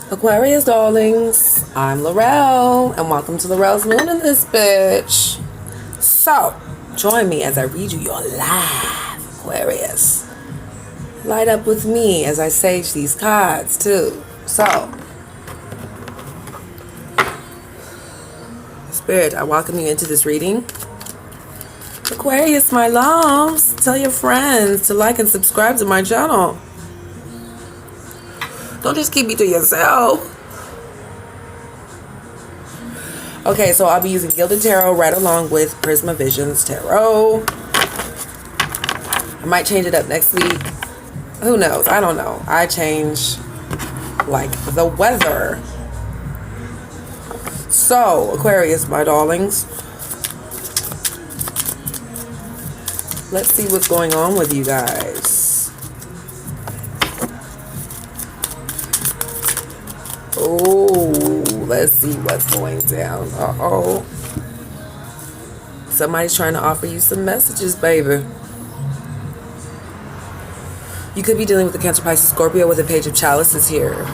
Aquarius darlings, I'm Laurel, and welcome to Laurel's Moon in this bitch. So, join me as I read you your live Aquarius. Light up with me as I sage these cards too. So, Spirit, I welcome you into this reading. Aquarius, my loves, tell your friends to like and subscribe to my channel. Don't just keep me to yourself. Okay, so I'll be using Gilded Tarot right along with Prisma Visions Tarot. I might change it up next week. Who knows? I don't know. I change like the weather. So, Aquarius, my darlings. Let's see what's going on with you guys. Oh, let's see what's going down. Uh-oh. Somebody's trying to offer you some messages, baby. You could be dealing with the Cancer, Pisces, Scorpio with a Page of Chalices here.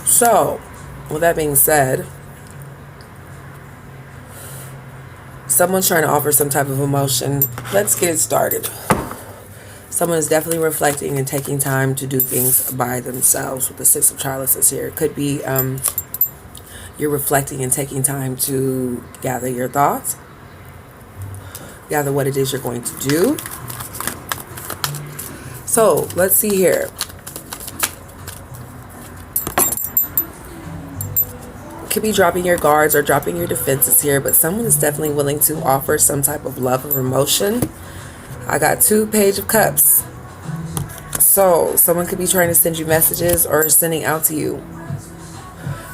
So, with that being said, someone's trying to offer some type of emotion. Let's get it started. Someone is definitely reflecting and taking time to do things by themselves with the Six of Chalices here. It could be you're reflecting and taking time to gather your thoughts, gather what it is you're going to do. So, let's see here. Could be dropping your guards or dropping your defenses here, but someone is definitely willing to offer some type of love or emotion. I got 2 Page of Cups. So, someone could be trying to send you messages or sending out to you.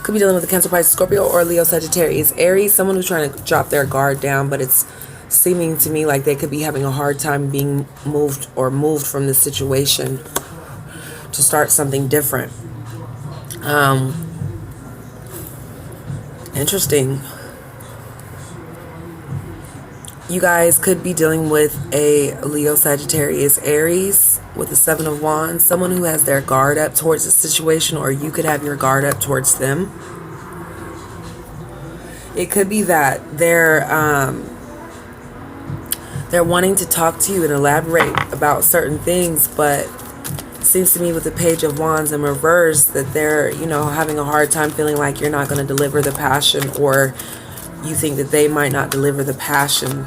Could be dealing with the Cancer, Pisces, Scorpio, or Leo, Sagittarius, Aries. Someone who's trying to drop their guard down, but it's seeming to me like they could be having a hard time being moved from this situation to start something different. Interesting. You guys could be dealing with a Leo, Sagittarius, Aries with the Seven of Wands. Someone who has their guard up towards the situation, or you could have your guard up towards them. It could be that they're wanting to talk to you and elaborate about certain things, but it seems to me with the Page of Wands in reverse that they're, having a hard time feeling like you're not going to deliver the passion, or you think that they might not deliver the passion.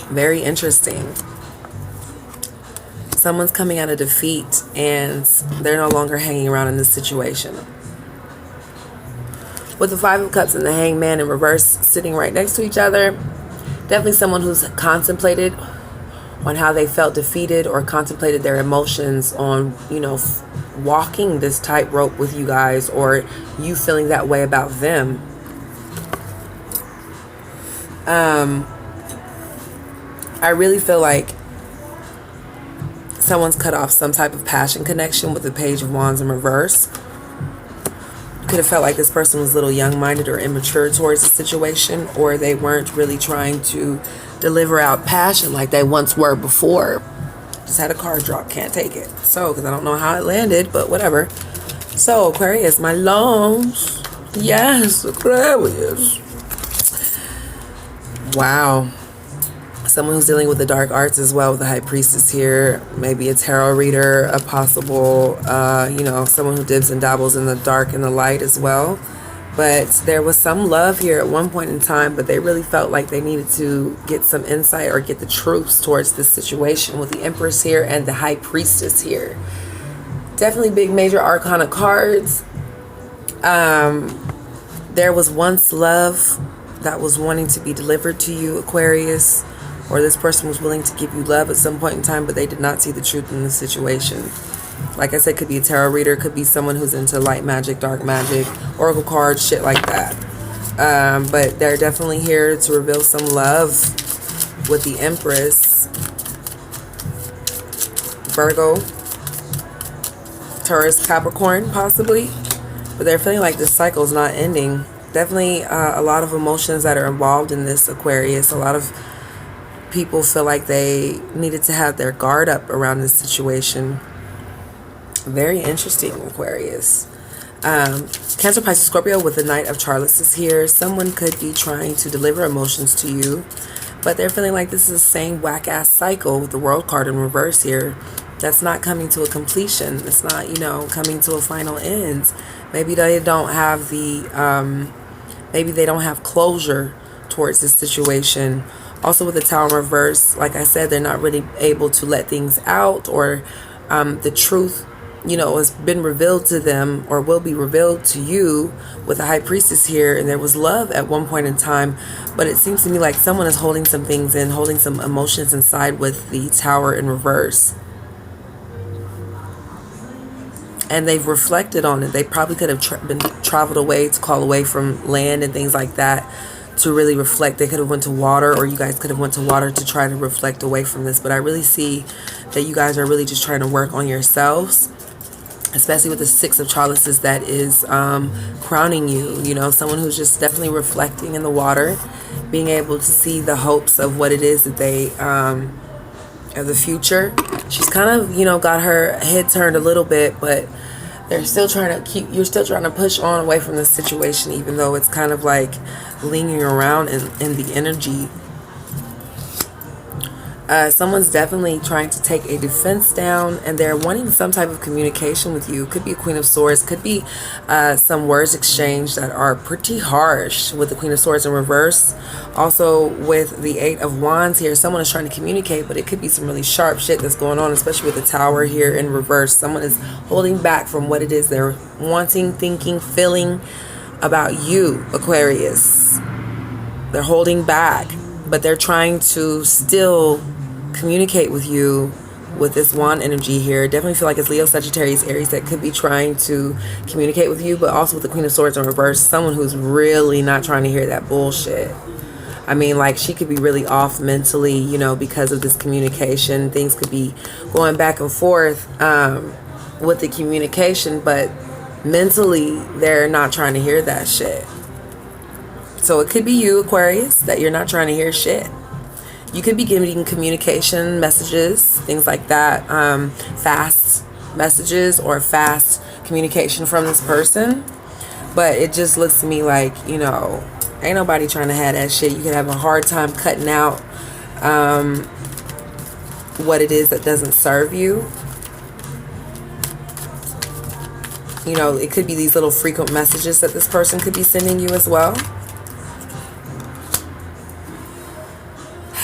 Very interesting. Someone's coming out of defeat and they're no longer hanging around in this situation. With the Five of Cups and the Hangman in reverse sitting right next to each other, definitely someone who's contemplated on how they felt defeated or contemplated their emotions on, walking this tightrope with you guys, or you feeling that way about them. I really feel like someone's cut off some type of passion connection with the Page of Wands in reverse. Could have felt like this person was a little young-minded or immature towards the situation, or they weren't really trying to deliver out passion like they once were before. Just had a card drop, can't take it. So, because I don't know how it landed, but whatever. So, Aquarius, my loans. Yes, Aquarius. Wow. Someone who's dealing with the dark arts as well, with the High Priestess here. Maybe a tarot reader, a possible, someone who dibs and dabbles in the dark and the light as well. But there was some love here at one point in time, but they really felt like they needed to get some insight or get the truths towards this situation with the Empress here and the High Priestess here. Definitely big major arcana cards. There was once love that was wanting to be delivered to you, Aquarius, or this person was willing to give you love at some point in time, but they did not see the truth in the situation. Like I said, could be a tarot reader, could be someone who's into light magic, dark magic, oracle cards, shit like that. But they're definitely here to reveal some love with the Empress. Virgo, Taurus, Capricorn, possibly. But they're feeling like this cycle is not ending. Definitely a lot of emotions that are involved in this, Aquarius. A lot of people feel like they needed to have their guard up around this situation. Very interesting, Aquarius. Cancer, Pisces, Scorpio with the Knight of Chalices here. Someone could be trying to deliver emotions to you, but they're feeling like this is the same whack-ass cycle with the World card in reverse here. That's not coming to a completion. It's not, you know, coming to a final end. Maybe they don't have the, maybe they don't have closure towards this situation. Also with the Tower in reverse, like I said, they're not really able to let things out, or the truth, you know, has been revealed to them or will be revealed to you with the High Priestess here. And there was love at one point in time, but it seems to me like someone is holding some things in, holding some emotions inside with the Tower in reverse. And they've reflected on it. They probably could have been traveled away to call away from land and things like that to really reflect. They could have went to water, or you guys could have went to water to try to reflect away from this. But I really see that you guys are really just trying to work on yourselves, especially with the Six of Chalices that is crowning you. You know, someone who's just definitely reflecting in the water, being able to see the hopes of what it is that they, of the future. She's kind of, you know, got her head turned a little bit, but they're still trying to keep, you're still trying to push on away from this situation, even though it's kind of like lingering around in the energy. Someone's definitely trying to take a defense down, and they're wanting some type of communication with you. Could be a Queen of Swords, could be some words exchanged that are pretty harsh with the Queen of Swords in reverse. Also with the Eight of Wands here, someone is trying to communicate, but it could be some really sharp shit that's going on, especially with the Tower here in reverse. Someone is holding back from what it is they're wanting, thinking, feeling about you, Aquarius. They're holding back, but they're trying to still communicate with you with this wand energy here. Definitely feel like it's Leo, Sagittarius, Aries that could be trying to communicate with you, but also with the Queen of Swords in reverse, someone who's really not trying to hear that bullshit. I mean, like, she could be really off mentally, you know, because of this communication. Things could be going back and forth with the communication, but mentally they're not trying to hear that shit. So it could be you, Aquarius, that you're not trying to hear shit. You could be getting communication messages, things like that, fast messages or fast communication from this person. But it just looks to me like, you know, ain't nobody trying to have that shit. You could have a hard time cutting out what it is that doesn't serve you. You know, it could be these little frequent messages that this person could be sending you as well.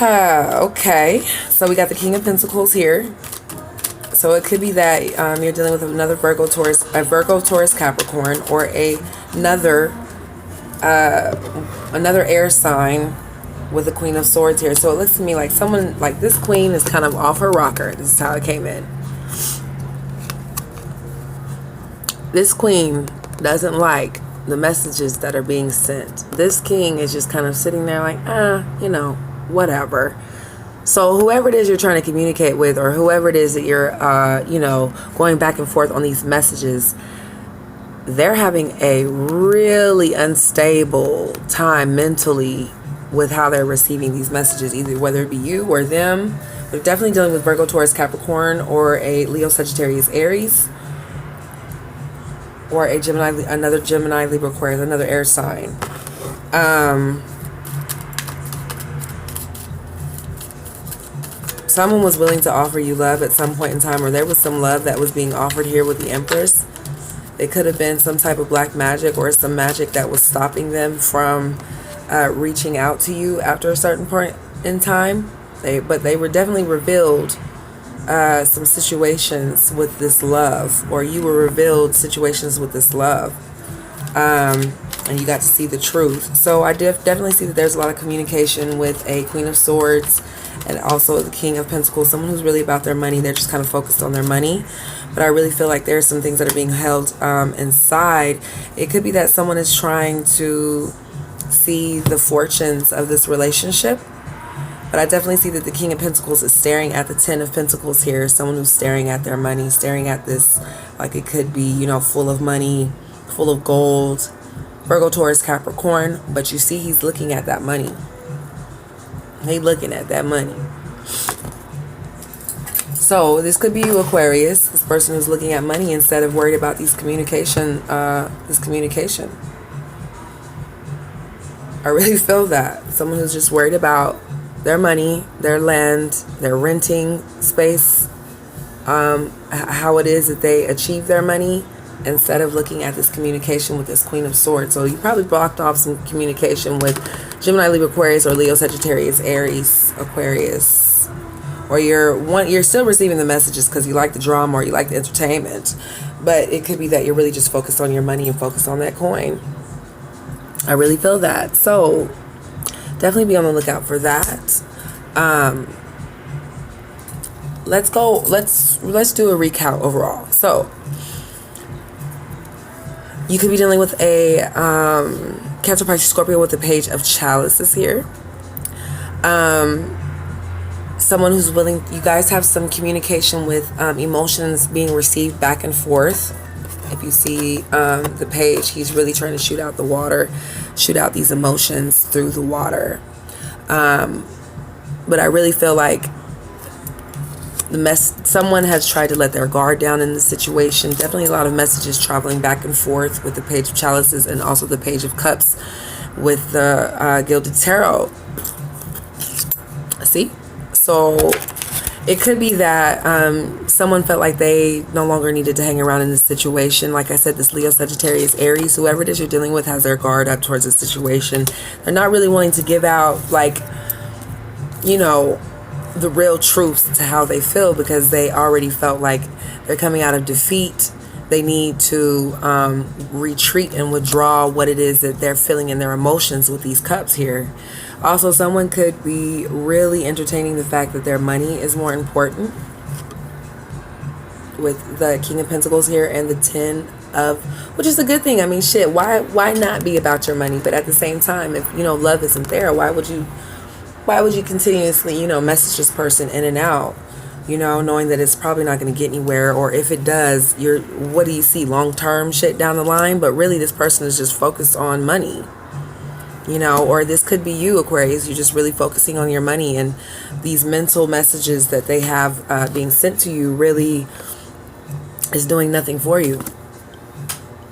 Okay, so we got the King of Pentacles here. So it could be that you're dealing with another Virgo, Taurus, Capricorn, or another air sign with the Queen of Swords here. So it looks to me like someone, like this queen is kind of off her rocker. This is how it came in. This queen doesn't like the messages that are being sent. This king is just kind of sitting there like, you know, whatever. So whoever it is you're trying to communicate with, or whoever it is that you're, you know, going back and forth on these messages, they're having a really unstable time mentally with how they're receiving these messages, either whether it be you or them. They're definitely dealing with Virgo, Taurus, Capricorn, or a Leo, Sagittarius, Aries, or a Gemini, another Gemini, Libra, Aquarius, another air sign. Someone was willing to offer you love at some point in time, or there was some love that was being offered here with the Empress. It could have been some type of black magic or some magic that was stopping them from reaching out to you after a certain point in time. But they were definitely revealed some situations with this love, or you were revealed situations with this love. And you got to see the truth. So I definitely see that there's a lot of communication with a Queen of Swords and also the King of Pentacles, someone who's really about their money. They're just kind of focused on their money. But I really feel like there's some things that are being held inside. It could be that someone is trying to see the fortunes of this relationship. But I definitely see that the King of Pentacles is staring at the Ten of Pentacles here. Someone who's staring at their money, staring at this, like it could be, you know, full of money, full of gold. Virgo, Taurus, Capricorn. But you see he's looking at that money. He's looking at that money. So this could be you, Aquarius. This person who's looking at money instead of worried about this communication. I really feel that. Someone who's just worried about their money, their land, their renting space, how it is that they achieve their money instead of looking at this communication with this Queen of Swords. So you probably blocked off some communication with Gemini, Libra, Aquarius, or Leo, Sagittarius, Aries, Aquarius. Or you're still receiving the messages because you like the drama or you like the entertainment. But it could be that you're really just focused on your money and focused on that coin. I really feel that. So definitely be on the lookout for that. Let's do a recount overall. So you could be dealing with a Cancer, Pisces, Scorpio with the Page of Chalices here. Someone who's willing, you guys have some communication with emotions being received back and forth. If you see the page, he's really trying to shoot out the water, shoot out these emotions through the water. But I really feel like someone has tried to let their guard down in the situation. Definitely a lot of messages traveling back and forth with the Page of Chalices and also the Page of Cups with the Gilded Tarot. See? So it could be that someone felt like they no longer needed to hang around in this situation. Like I said, this Leo, Sagittarius, Aries, whoever it is you're dealing with has their guard up towards the situation. They're not really willing to give out, like, you know, the real truths to how they feel because they already felt like they're coming out of defeat. They need to retreat and withdraw what it is that they're feeling in their emotions with these cups here. Also, someone could be really entertaining the fact that their money is more important with the King of Pentacles here and the 10 of, which is a good thing. I mean, shit, why not be about your money? But at the same time, if, you know, love isn't there, why would you continuously, you know, message this person in and out, you know, knowing that it's probably not going to get anywhere, or if it does, what do you see, long-term shit down the line? But really this person is just focused on money, you know, or this could be you, Aquarius. You're just really focusing on your money, and these mental messages that they have being sent to you really is doing nothing for you.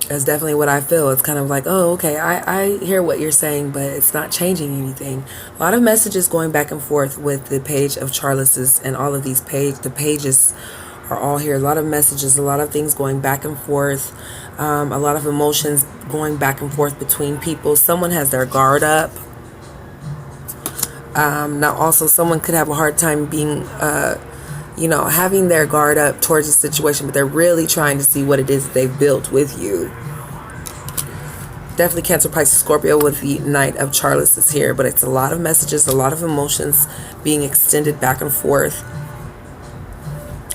That's definitely what I feel. It's kind of like, oh, okay, I hear what you're saying, but it's not changing anything. A lot of messages going back and forth with the Page of Chalices and all of these the pages are all here. A lot of messages, a lot of things going back and forth, a lot of emotions going back and forth between people. Someone has their guard up. Now also someone could have a hard time being you know, having their guard up towards the situation, but they're really trying to see what it is that they've built with you. Definitely Cancer, Pisces, Scorpio with the Knight of Chalices here, but it's a lot of messages, a lot of emotions being extended back and forth.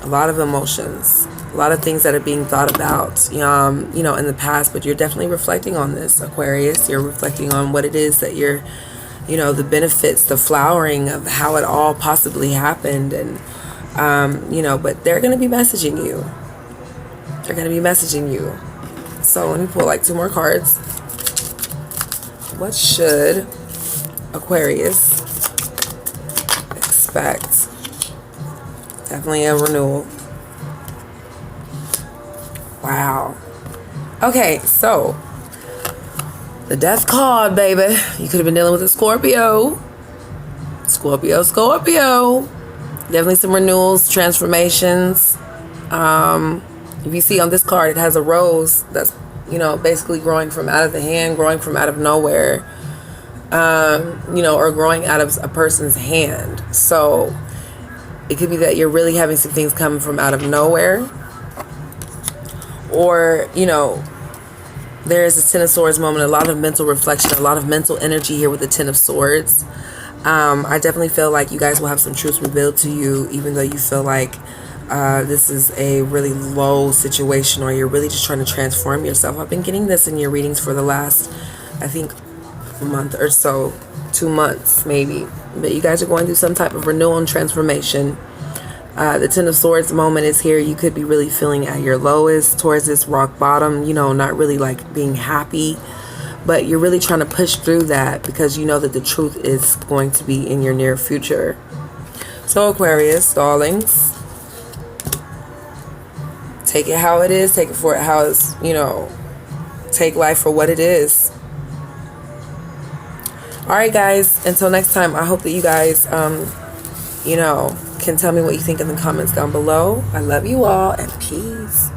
A lot of emotions, a lot of things that are being thought about, you know, in the past, but you're definitely reflecting on this, Aquarius. You're reflecting on what it is that you're, you know, the benefits, the flowering of how it all possibly happened, and you know, but they're going to be messaging you. They're going to be messaging you. So let me pull like 2 more cards. What should Aquarius expect? Definitely a renewal. Wow. Okay, so the Death card, baby. You could have been dealing with a Scorpio. Scorpio. Definitely some renewals, transformations. If you see on this card, it has a rose that's, you know, basically growing from out of the hand, growing from out of nowhere, you know, or growing out of a person's hand. So it could be that you're really having some things coming from out of nowhere, or, you know, there is a 10 of Swords moment, a lot of mental reflection, a lot of mental energy here with the 10 of Swords. I definitely feel like you guys will have some truths revealed to you, even though you feel like this is a really low situation, or you're really just trying to transform yourself. I've been getting this in your readings for the last, I think, month or so, 2 months maybe. But you guys are going through some type of renewal and transformation. The 10 of Swords moment is here. You could be really feeling at your lowest, towards this rock bottom, you know, not really like being happy. But you're really trying to push through that because you know that the truth is going to be in your near future. So Aquarius, darlings, Take it how it is. Take it for how it's, you know, take life for what it is. Alright guys, until next time, I hope that you guys, you know, can tell me what you think in the comments down below. I love you all, and peace.